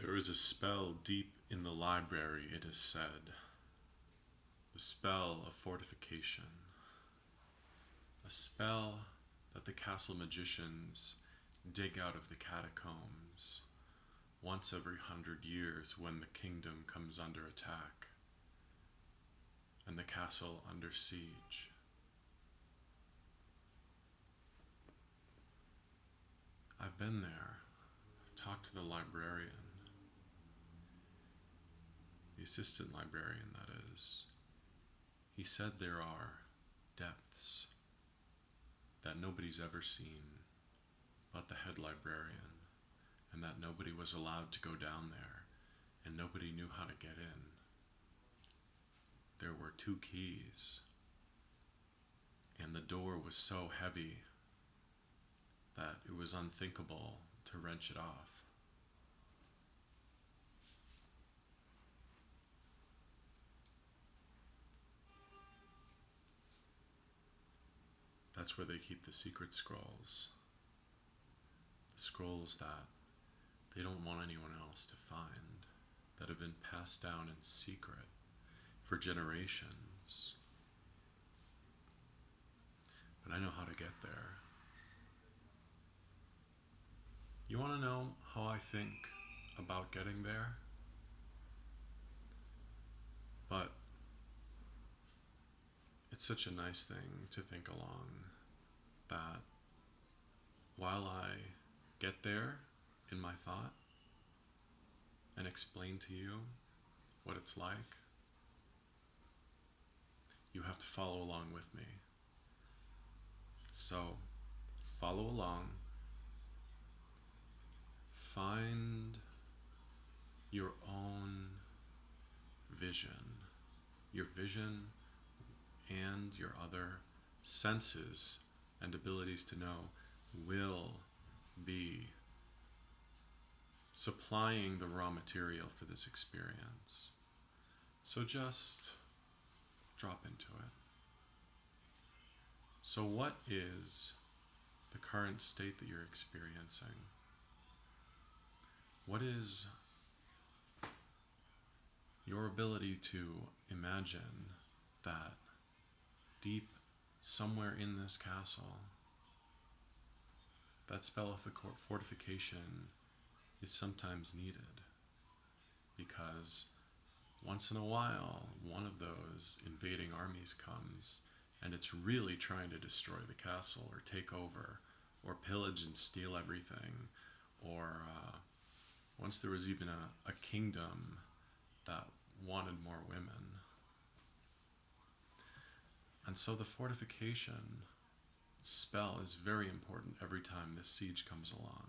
There is a spell deep in the library, it is said. The spell of fortification. A spell that the castle magicians dig out of the catacombs once every 100 years when the kingdom comes under attack and the castle under siege. I've been there. I've talked to the librarian, the assistant librarian, that is. He said there are depths that nobody's ever seen but the head librarian, and that nobody was allowed to go down there, and nobody knew how to get in. There were 2 keys, and the door was so heavy that it was unthinkable to wrench it off. That's where they keep the secret scrolls. The scrolls that they don't want anyone else to find, that have been passed down in secret for generations. But I know how to get there. You want to know how I think about getting there? But it's such a nice thing to think along that while I get there in my thought and explain to you what it's like, you have to follow along with me. So, follow along. Find your own vision. Your vision and your other senses and abilities to know will be supplying the raw material for this experience. So just drop into it. So what is the current state that you're experiencing? What is your ability to imagine that deep somewhere in this castle, that spell of fortification is sometimes needed, because once in a while one of those invading armies comes and it's really trying to destroy the castle or take over or pillage and steal everything, or once there was even a kingdom that wanted more women. And so the fortification spell is very important every time this siege comes along.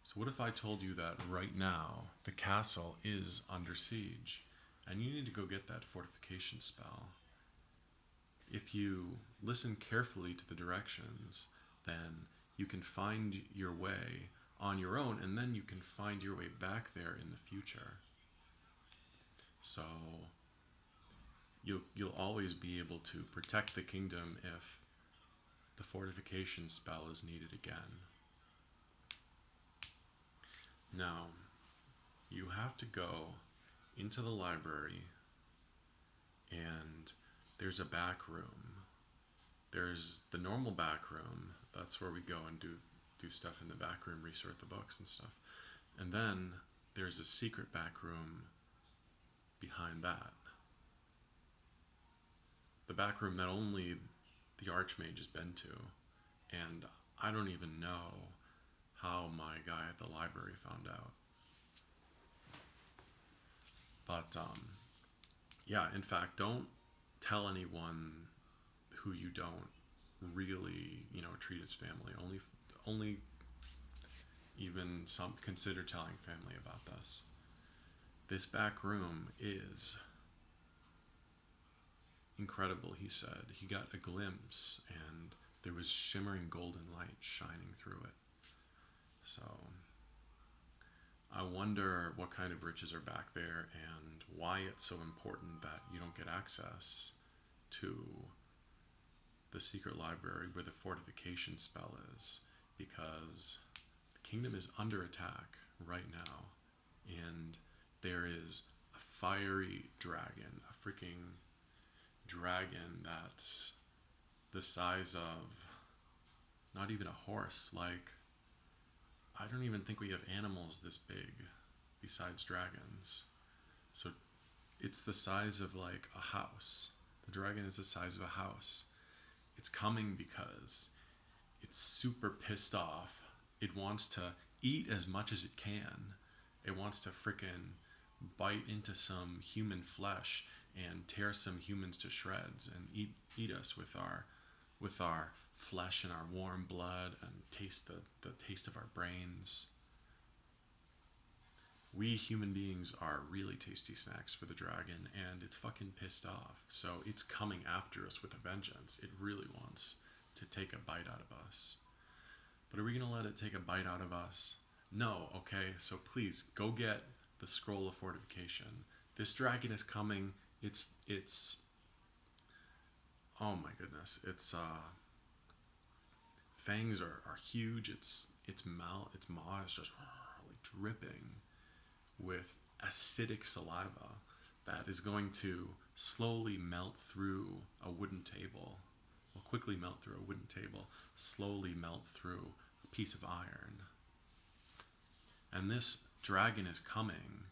So what if I told you that right now the castle is under siege and you need to go get that fortification spell? If you listen carefully to the directions, then you can find your way on your own, and then you can find your way back there in the future. So you'll always be able to protect the kingdom if the fortification spell is needed again. Now, you have to go into the library, and there's a back room. There's the normal back room. That's where we go and do stuff in the back room, resort the books and stuff. And then there's a secret back room behind that. The back room that only the Archmage has been to. And I don't even know how my guy at the library found out. But yeah, in fact, don't tell anyone who you don't really, treat as family. Only even some consider telling family about this. This back room is incredible, he said. He got a glimpse, and there was shimmering golden light shining through it. So I wonder what kind of riches are back there and why it's so important that you don't get access to the secret library where the fortification spell is, because the kingdom is under attack right now, and there is a fiery dragon, a freaking dragon that's the size of not even a horse. Like, I don't even think we have animals this big besides dragons. So it's the size of like a house. The dragon is the size of a house. It's coming because it's super pissed off. It wants to eat as much as it can. It wants to frickin' bite into some human flesh and tear some humans to shreds and eat us with our flesh and our warm blood and taste the taste of our brains. We human beings are really tasty snacks for the dragon, and it's fucking pissed off. So it's coming after us with a vengeance. It really wants to take a bite out of us. But are we going to let it take a bite out of us? No, okay? So please, go get the scroll of fortification. This dragon is coming. It's oh my goodness. Its fangs are huge. Its maw is just like dripping with acidic saliva that is going to slowly melt through a wooden table. Will quickly melt through a wooden table, slowly melt through a piece of iron. And this dragon is coming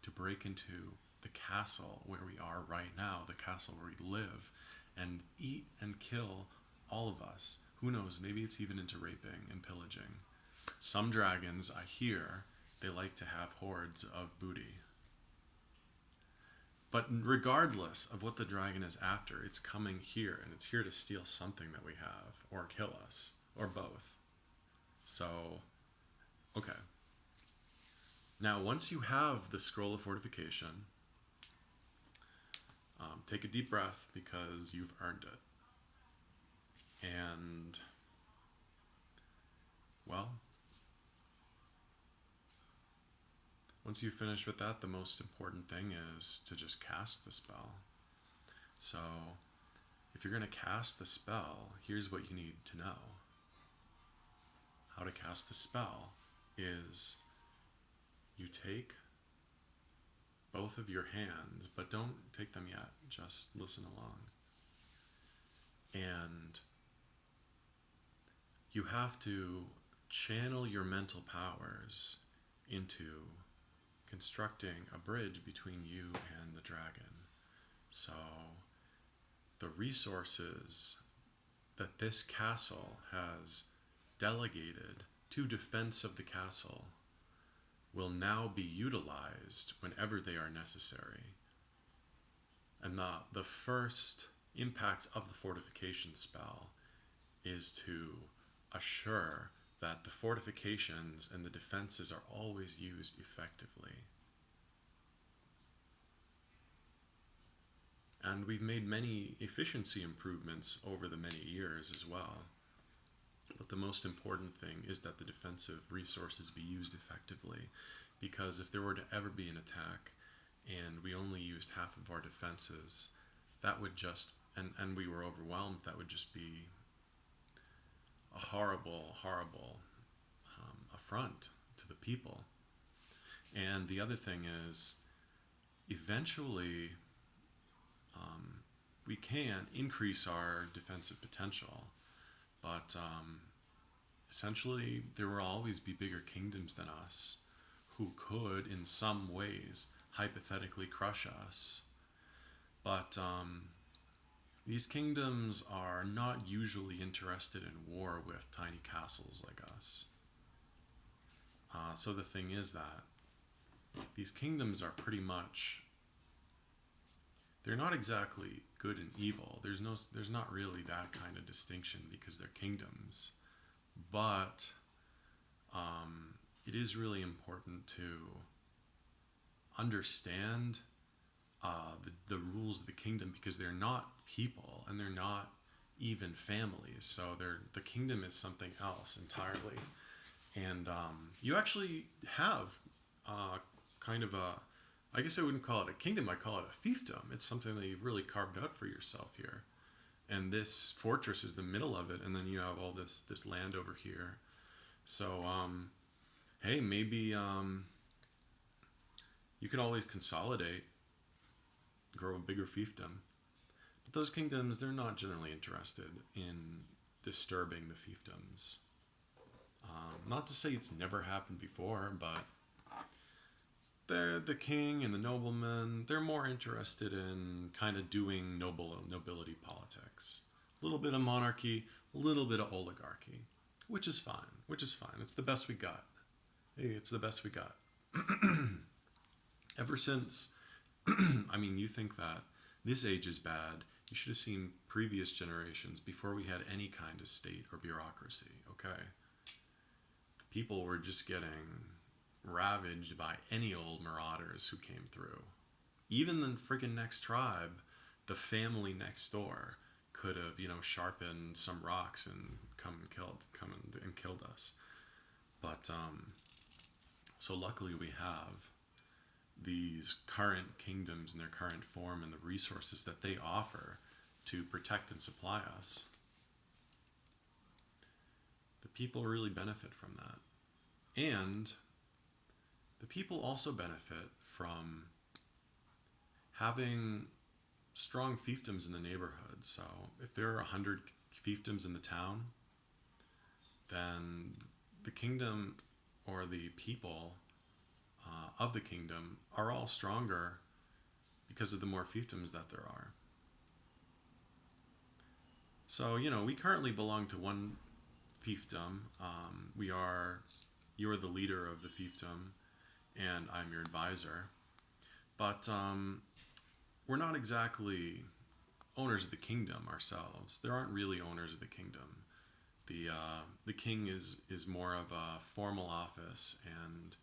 to break into the castle where we are right now, the castle where we live, and eat and kill all of us. Who knows, maybe it's even into raping and pillaging. Some dragons, I hear, they like to have hoards of booty. But regardless of what the dragon is after, it's coming here, and it's here to steal something that we have, or kill us, or both. So, okay. Now, once you have the scroll of fortification, take a deep breath because you've earned it. And, well, once you finish with that, the most important thing is to just cast the spell. So, if you're going to cast the spell, here's what you need to know. How to cast the spell is you take both of your hands, but don't take them yet, just listen along. And you have to channel your mental powers into constructing a bridge between you and the dragon. So the resources that this castle has delegated to defense of the castle will now be utilized whenever they are necessary. And the first impact of the fortification spell is to assure that the fortifications and the defenses are always used effectively. And we've made many efficiency improvements over the many years as well. But the most important thing is that the defensive resources be used effectively, because if there were to ever be an attack and we only used half of our defenses, that would just, and we were overwhelmed, that would just be a horrible, horrible affront to the people. And the other thing is, eventually, we can increase our defensive potential, but essentially there will always be bigger kingdoms than us who could, in some ways, hypothetically crush us. But these kingdoms are not usually interested in war with tiny castles like us. So the thing is that these kingdoms are pretty much, they're not exactly good and evil. There's not really that kind of distinction because they're kingdoms. But it is really important to understand the rules of the kingdom, because they're not people and they're not even families. So the kingdom is something else entirely. And you actually have kind of a, I guess I wouldn't call it a kingdom, I'd call it a fiefdom. It's something that you've really carved out for yourself here. And this fortress is the middle of it, and then you have all this land over here. So hey, maybe you could always consolidate, grow a bigger fiefdom. But those kingdoms, they're not generally interested in disturbing the fiefdoms. Not to say it's never happened before, but the king and the noblemen, they're more interested in kind of doing nobility politics. A little bit of monarchy, a little bit of oligarchy, which is fine. Which is fine. It's the best we got. Hey, it's the best we got. Ever since, I mean, you think that this age is bad. You should have seen previous generations before we had any kind of state or bureaucracy, okay? People were just getting ravaged by any old marauders who came through. Even the freaking next tribe, the family next door, could have, sharpened some rocks and come and killed us. But so luckily we have these current kingdoms in their current form and the resources that they offer to protect and supply us. The people really benefit from that. And the people also benefit from having strong fiefdoms in the neighborhood. So if there are 100 fiefdoms in the town, then the kingdom or the people of the kingdom are all stronger because of the more fiefdoms that there are. So, we currently belong to one fiefdom. You are the leader of the fiefdom, and I'm your advisor. But we're not exactly owners of the kingdom ourselves. There aren't really owners of the kingdom. The king is more of a formal office, and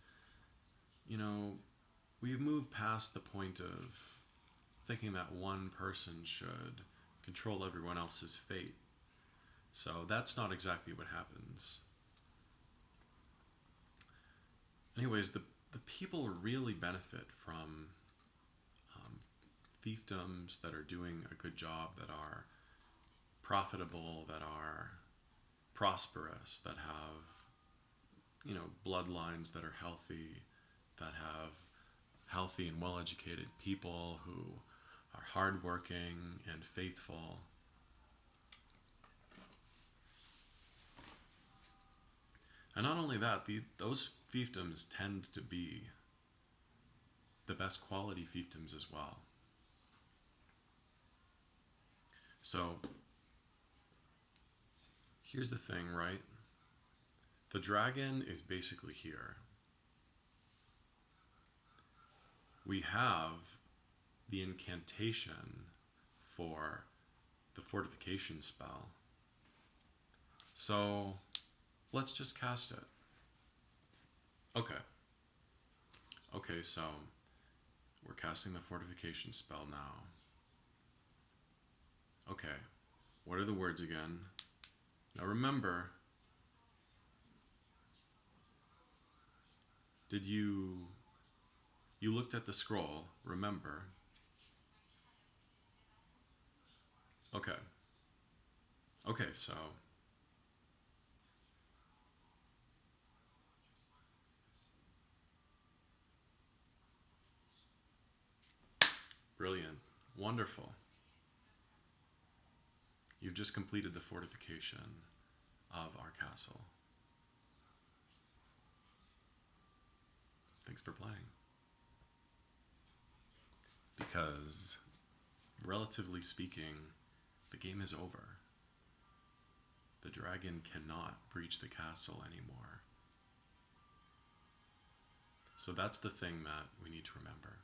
we've moved past the point of thinking that one person should control everyone else's fate. So that's not exactly what happens. Anyways, the people really benefit from fiefdoms that are doing a good job, that are profitable, that are prosperous, that have bloodlines that are healthy, that have healthy and well-educated people who are hardworking and faithful. And not only that, those fiefdoms tend to be the best quality fiefdoms as well. So here's the thing, right? The dragon is basically here. We have the incantation for the fortification spell. So let's just cast it. Okay, so we're casting the fortification spell now. Okay, what are the words again? Now remember, you looked at the scroll, remember? Okay, so brilliant, wonderful. You've just completed the fortification of our castle. Thanks for playing. Because, relatively speaking, the game is over. The dragon cannot breach the castle anymore. So that's the thing that we need to remember.